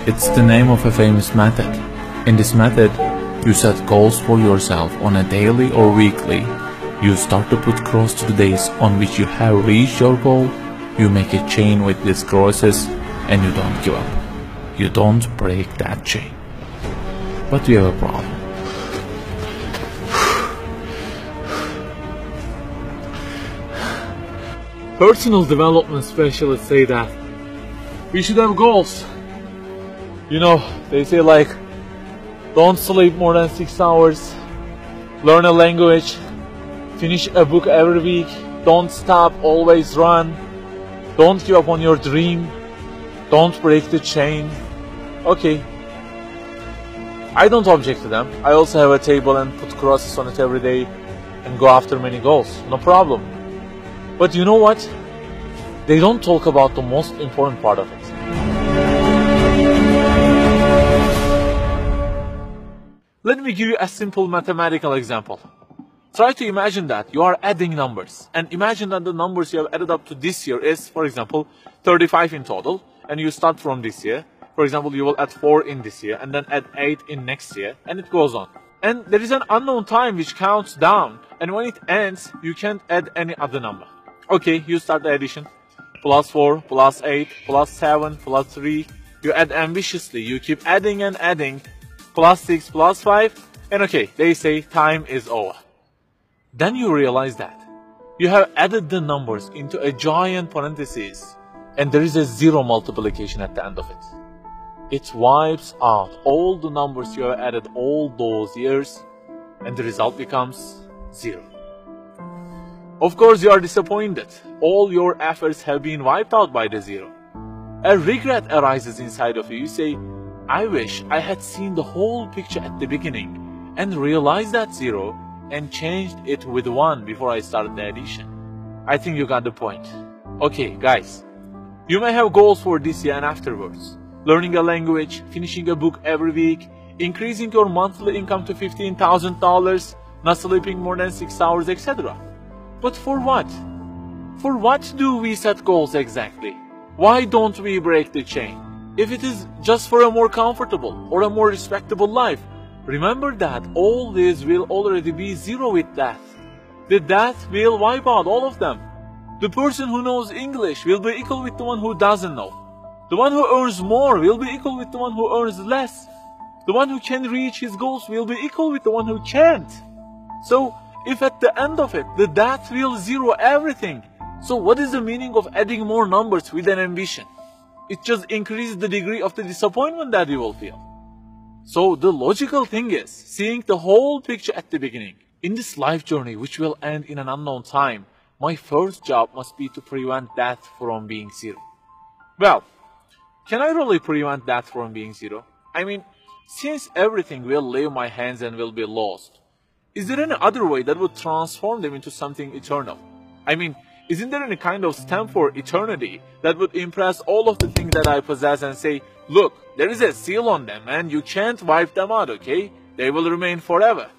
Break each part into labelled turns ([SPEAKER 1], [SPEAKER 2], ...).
[SPEAKER 1] It's the name of a famous method. In this method, you set goals for yourself on a daily or weekly. You start to put cross to the days on which you have reached your goal. You make a chain with these crosses and you don't give up. You don't break that chain. But we have a problem. Personal development specialists say that we should have goals. You know, they say like, don't sleep more than 6 hours, learn a language, finish a book every week, don't stop, always run, don't give up on your dream, don't break the chain. Okay, I don't object to them. I also have a table and put crosses on it every day and go after many goals, no problem. But you know what? They don't talk about the most important part of it. Let me give you a simple mathematical example. Try to imagine that you are adding numbers, and imagine that the numbers you have added up to this year is, for example, 35 in total, and you start from this year. For example, you will add 4 in this year, and then add 8 in next year, and it goes on. And there is an unknown time which counts down, and when it ends, you can't add any other number. Okay, you start the addition. Plus 4, plus 8, plus 7, plus 3. You add ambitiously, you keep adding and adding. Plus 6, plus 5, and okay, they say time is over. Then you realize that you have added the numbers into a giant parenthesis, and there is a zero multiplication at the end of it. It wipes out all the numbers you have added all those years, and the result becomes 0. Of course, you are disappointed. All your efforts have been wiped out by the 0. A regret arises inside of you. You say, I wish I had seen the whole picture at the beginning and realized that 0 and changed it with 1 before I started the addition. I think you got the point. Okay, guys, you may have goals for this year and afterwards. Learning a language, finishing a book every week, increasing your monthly income to $15,000, not sleeping more than 6 hours, etc. But for what? For what do we set goals exactly? Why don't we break the chain? If it is just for a more comfortable or a more respectable life, remember that all this will already be 0 with death. The death will wipe out all of them. The person who knows English will be equal with the one who doesn't know. The one who earns more will be equal with the one who earns less. The one who can reach his goals will be equal with the one who can't. So, if at the end of it, the death will 0 everything, so what is the meaning of adding more numbers with an ambition? It just increases the degree of the disappointment that you will feel. So the logical thing is seeing the whole picture at the beginning. In this life journey, which will end in an unknown time, my first job must be to prevent death from being 0. Well, can I really prevent death from being 0? I mean, since everything will leave my hands and will be lost, is there any other way that would transform them into something eternal? I mean, isn't there any kind of stamp for eternity that would impress all of the things that I possess and say, look, there is a seal on them and you can't wipe them out, okay? They will remain forever.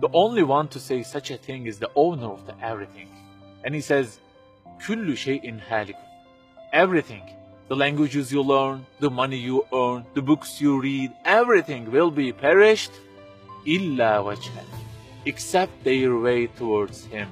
[SPEAKER 1] The only one to say such a thing is the owner of the everything. And he says, كُلُّ شَيْءٍ هَالِكٌ. Everything, the languages you learn, the money you earn, the books you read, everything will be perished, إِلَّا وَجْهًا, except their way towards Him.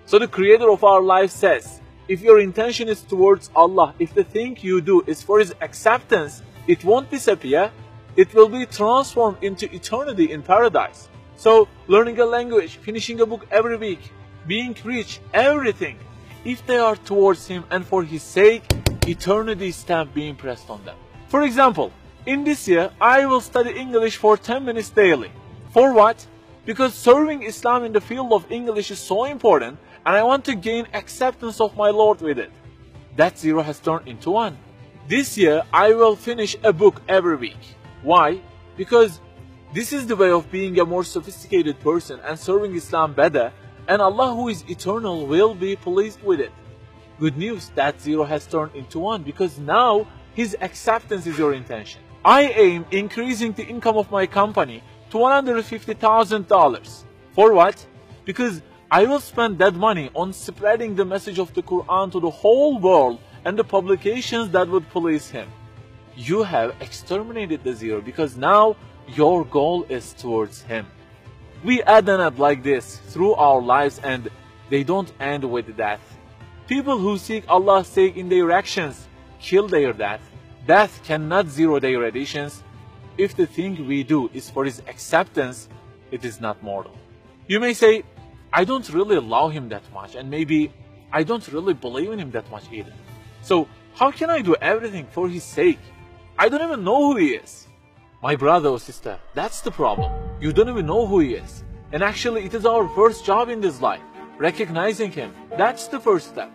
[SPEAKER 1] So the creator of our life says, if your intention is towards Allah, if the thing you do is for His acceptance, it won't disappear, it will be transformed into eternity in paradise. So learning a language, finishing a book every week, being rich, everything, if they are towards Him and for His sake, eternity stamp being pressed on them. For example, in this year, I will study English for 10 minutes daily. For what? Because serving Islam in the field of English is so important, and I want to gain acceptance of my Lord with it. That 0 has turned into 1. This year, I will finish a book every week. Why? Because this is the way of being a more sophisticated person and serving Islam better, and Allah who is eternal will be pleased with it. Good news, that 0 has turned into 1 because now His acceptance is your intention. I aim increasing the income of my company to $150,000. For what? Because I will spend that money on spreading the message of the Quran to the whole world and the publications that would please Him. you have exterminated the zero because now your goal is towards him. We add and add like this through our lives, and they don't end with death. People who seek Allah's sake in their actions kill their death. Death cannot zero their additions. If the thing we do is for his acceptance, it is not mortal. You may say, I don't really love him that much, and maybe I don't really believe in him that much either. So how can I do everything for his sake? I don't even know who he is. My brother or sister, that's the problem. You don't even know who he is. And actually, it is our first job in this life, recognizing him. That's the first step.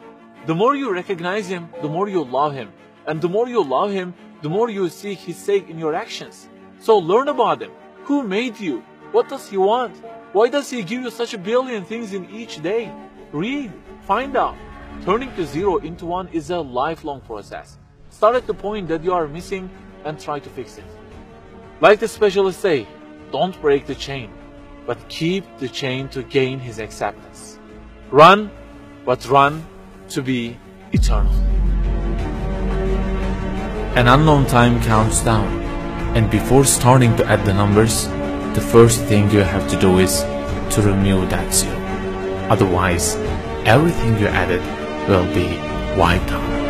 [SPEAKER 1] The more you recognize him, the more you love him. And the more you love him, the more you seek his sake in your actions. So learn about him. Who made you? What does he want? Why does he give you such a billion things in each day? Read, find out. Turning the zero into one is a lifelong process. Start at the point that you are missing and try to fix it. Like the specialists say, don't break the chain, but keep the chain to gain his acceptance. Run, but run to be eternal. An unknown time counts down, and before starting to add the numbers, the first thing you have to do is to remove that zero. Otherwise, everything you added will be wiped out.